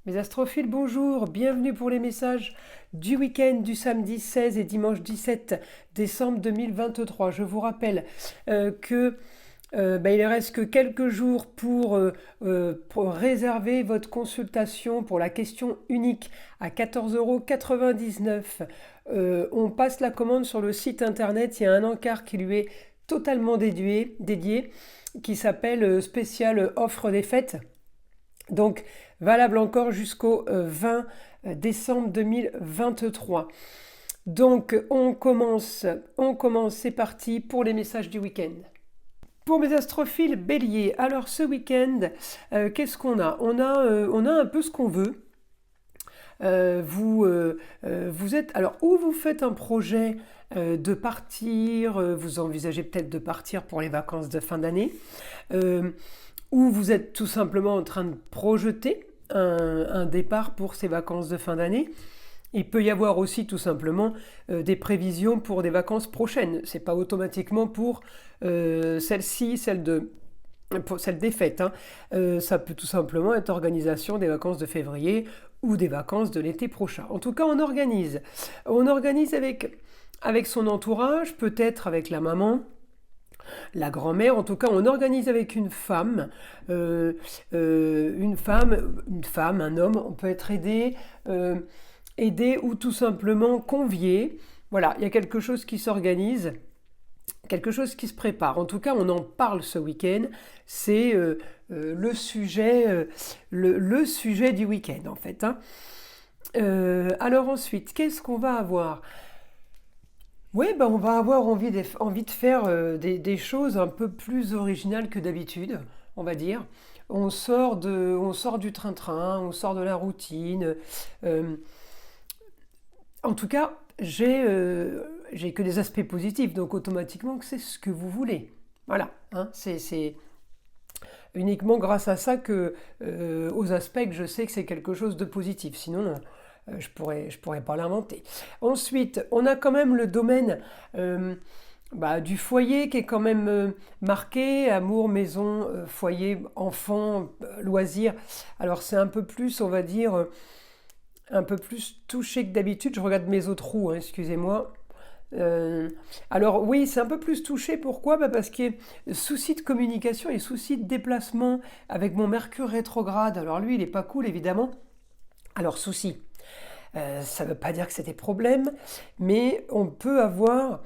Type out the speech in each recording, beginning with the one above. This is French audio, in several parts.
Mes astrophiles, bonjour, bienvenue pour les messages du week-end du samedi 16 et dimanche 17 décembre 2023. Je vous rappelle que il ne reste que quelques jours pour réserver votre consultation pour la question unique à 14,99 €. On passe la commande sur le site internet, il y a un encart qui lui est totalement dédié qui s'appelle spécial offre des fêtes. Donc, valable encore jusqu'au 20 décembre 2023. Donc, on commence, c'est parti pour les messages du week-end. Pour mes astrophiles béliers, alors ce week-end, qu'est-ce qu'on a on a un peu ce qu'on veut. Vous êtes, alors, ou vous faites un projet de partir, vous envisagez peut-être de partir pour les vacances de fin d'année, ou vous êtes tout simplement en train de projeter un départ pour ces vacances de fin d'année. Il peut y avoir aussi tout simplement des prévisions pour des vacances prochaines. C'est pas automatiquement pour celle-ci, celle des fêtes. Ça peut tout simplement être organisation des vacances de février ou des vacances de l'été prochain. En tout cas, on organise. On organise avec son entourage, peut-être avec la maman, la grand-mère. En tout cas, on organise avec une femme, un homme. On peut être aidé ou tout simplement convié. Voilà, il y a quelque chose qui s'organise, quelque chose qui se prépare. En tout cas, on en parle ce week-end. C'est le sujet du week-end, en fait. Alors ensuite, qu'est-ce qu'on va avoir ? Oui, on va avoir envie de faire des choses un peu plus originales que d'habitude, on va dire. On sort du train-train, on sort de la routine. En tout cas, j'ai que des aspects positifs, donc automatiquement c'est ce que vous voulez. Voilà, c'est uniquement grâce à ça que, aux aspects, que je sais que c'est quelque chose de positif. Sinon, je pourrais pas l'inventer. Ensuite, on a quand même le domaine du foyer qui est quand même marqué, amour, maison, foyer, enfant, loisirs. Alors c'est un peu plus, on va dire, un peu plus touché que d'habitude. Je regarde mes autres roues, excusez-moi. Alors oui, c'est un peu plus touché. Pourquoi ? Parce qu'il y a souci de communication et souci de déplacement avec mon Mercure rétrograde. Alors lui, il n'est pas cool, évidemment. Alors souci, ça ne veut pas dire que c'est des problèmes, mais on peut avoir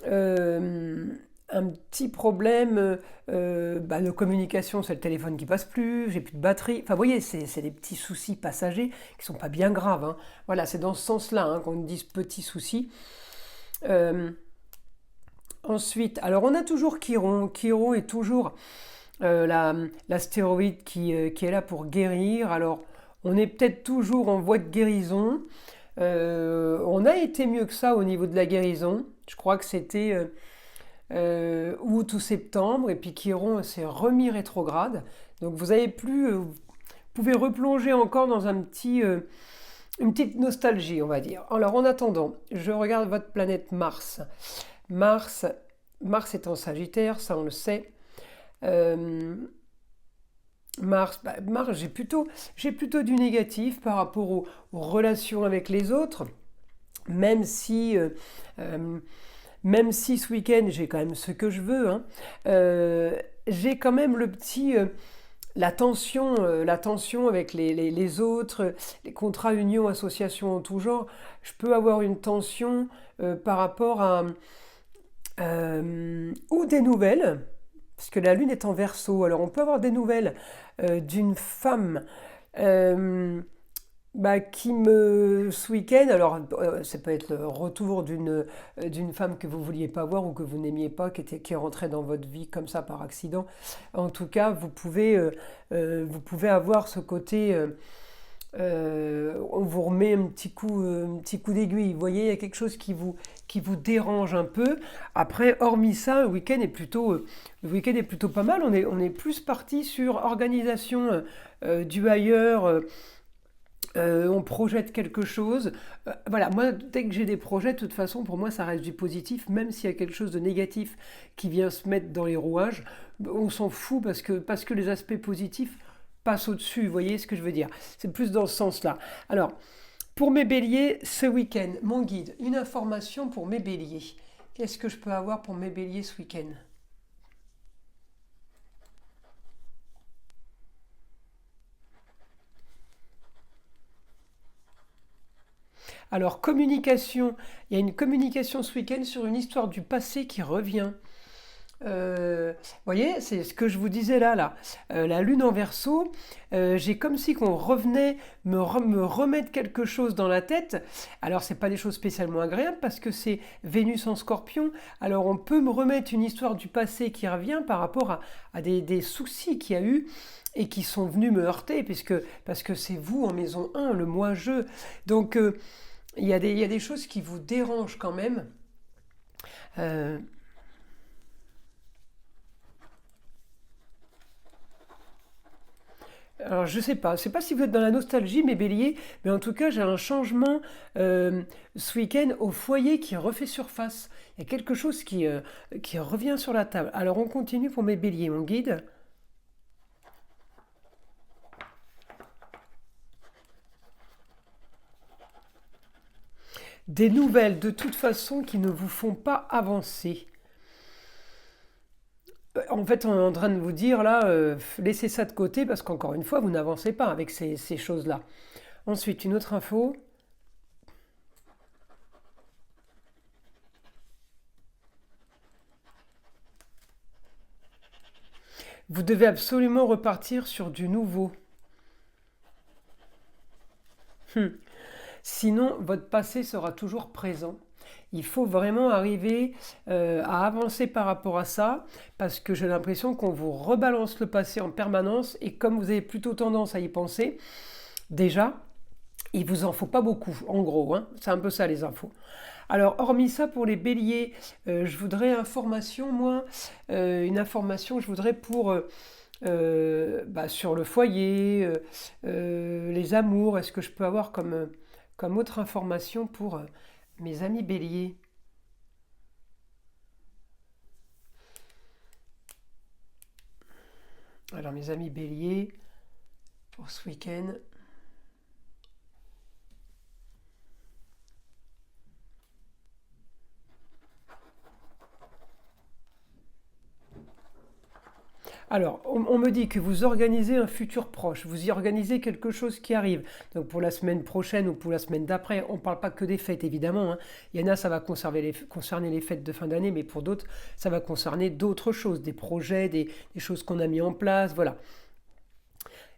un petit problème de communication. C'est le téléphone qui passe plus, j'ai plus de batterie. Enfin, vous voyez, c'est des petits soucis passagers qui sont pas bien graves. Voilà, c'est dans ce sens-là qu'on dit petits soucis. Ensuite, alors on a toujours Chiron. Chiron est toujours l'astéroïde qui est là pour guérir. Alors, on est peut-être toujours en voie de guérison. On a été mieux que ça au niveau de la guérison. Je crois que c'était août ou septembre. Et puis Chiron s'est remis rétrograde. Donc vous pouvez replonger encore dans une petite nostalgie, on va dire. Alors en attendant, je regarde votre planète Mars. Mars est en Sagittaire, ça on le sait. Mars, j'ai plutôt du négatif par rapport aux relations avec les autres, même si ce week-end j'ai quand même ce que je veux. J'ai quand même la tension avec les autres, les contrats, unions, associations en tout genre. Je peux avoir une tension par rapport à ou des nouvelles, parce que la Lune est en Verseau. Alors on peut avoir des nouvelles d'une femme ce week-end, alors ça peut être le retour d'une femme que vous ne vouliez pas voir ou que vous n'aimiez pas, qui est rentrée dans votre vie comme ça par accident. En tout cas, vous pouvez avoir ce côté, on vous remet un petit coup d'aiguille. Vous voyez, il y a quelque chose qui vous dérange un peu. Après, hormis ça, le week-end est plutôt pas mal. On est plus parti sur organisation du ailleurs. On projette quelque chose. Voilà, moi, dès que j'ai des projets, de toute façon, pour moi, ça reste du positif, même s'il y a quelque chose de négatif qui vient se mettre dans les rouages, on s'en fout parce que les aspects positifs passe au-dessus, vous voyez ce que je veux dire? C'est plus dans ce sens-là. Alors, pour mes béliers, ce week-end, mon guide, une information pour mes béliers. Qu'est-ce que je peux avoir pour mes béliers ce week-end? Alors, communication, il y a une communication ce week-end sur une histoire du passé qui revient. Vous voyez, c'est ce que je vous disais là. La lune en Verseau, j'ai comme si qu'on revenait me remettre quelque chose dans la tête. Alors, c'est pas des choses spécialement agréables parce que c'est Vénus en Scorpion. Alors, on peut me remettre une histoire du passé qui revient par rapport à des soucis qu'il y a eu et qui sont venus me heurter parce que c'est vous en maison 1, le moi-je. Donc, il y a des choses qui vous dérangent quand même. Euh, Alors, je sais pas si vous êtes dans la nostalgie, mes béliers, mais en tout cas, j'ai un changement ce week-end au foyer qui refait surface. Il y a quelque chose qui revient sur la table. Alors, on continue pour mes béliers, mon guide. Des nouvelles, de toute façon, qui ne vous font pas avancer. En fait, on est en train de vous dire là, laissez ça de côté parce qu'encore une fois, vous n'avancez pas avec ces choses-là. Ensuite, une autre info. Vous devez absolument repartir sur du nouveau. Sinon, votre passé sera toujours présent. Il faut vraiment arriver à avancer par rapport à ça, parce que j'ai l'impression qu'on vous rebalance le passé en permanence, et comme vous avez plutôt tendance à y penser, déjà, il vous en faut pas beaucoup, en gros, hein. C'est un peu ça les infos. Alors, hormis ça, pour les béliers, je voudrais une information, je voudrais pour sur le foyer, les amours. Est-ce que je peux avoir comme autre information pour mes amis béliers? Alors, mes amis béliers, pour ce week-end. Alors, on me dit que vous organisez un futur proche, vous y organisez quelque chose qui arrive. Donc pour la semaine prochaine ou pour la semaine d'après, on ne parle pas que des fêtes évidemment, hein. Il y en a, ça va concerner les fêtes de fin d'année, mais pour d'autres, ça va concerner d'autres choses, des projets, des choses qu'on a mis en place, voilà.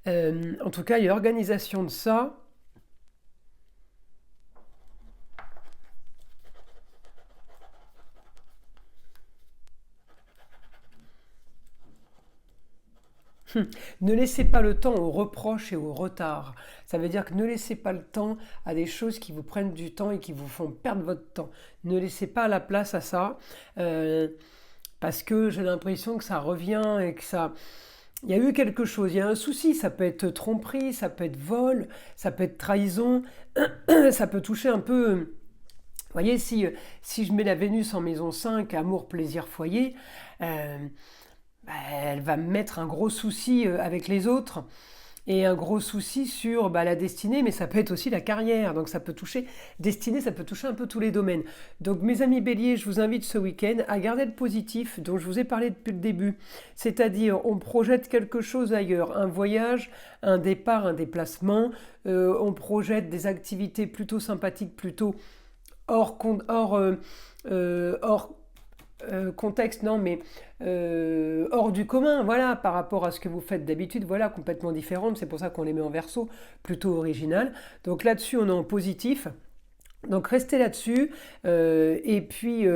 En tout cas, il y a organisation de ça. Ne laissez pas le temps aux reproches et aux retards. Ça veut dire que ne laissez pas le temps à des choses qui vous prennent du temps et qui vous font perdre votre temps. Ne laissez pas la place à ça, parce que j'ai l'impression que ça revient et que ça... Il y a eu quelque chose, il y a un souci, ça peut être tromperie, ça peut être vol, ça peut être trahison, ça peut toucher un peu... Vous voyez, si je mets la Vénus en maison 5, amour, plaisir, foyer, euh, elle va me mettre un gros souci avec les autres et un gros souci sur la destinée, mais ça peut être aussi la carrière, donc ça peut toucher, destinée, ça peut toucher un peu tous les domaines. Donc mes amis béliers, je vous invite ce week-end à garder le positif dont je vous ai parlé depuis le début, c'est-à-dire on projette quelque chose ailleurs, un voyage, un départ, un déplacement, on projette des activités plutôt sympathiques, plutôt hors contexte, non, mais hors du commun, voilà, par rapport à ce que vous faites d'habitude, voilà, complètement différente. C'est pour ça qu'on les met en verso, plutôt original. Donc là-dessus, on est en positif. Donc restez là-dessus. Et puis,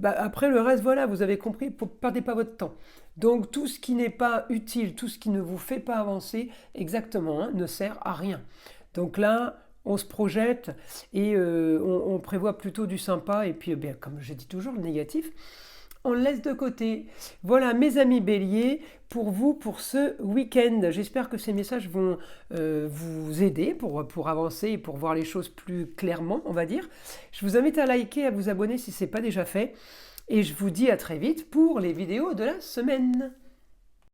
après le reste, voilà, vous avez compris, ne perdez pas votre temps. Donc tout ce qui n'est pas utile, tout ce qui ne vous fait pas avancer, exactement, hein, ne sert à rien. Donc là, on se projette et on prévoit plutôt du sympa. Et puis, bien, comme je dis toujours, le négatif, on le laisse de côté. Voilà, mes amis béliers, pour vous, pour ce week-end. J'espère que ces messages vont vous aider pour avancer et pour voir les choses plus clairement, on va dire. Je vous invite à liker, à vous abonner si ce n'est pas déjà fait. Et je vous dis à très vite pour les vidéos de la semaine.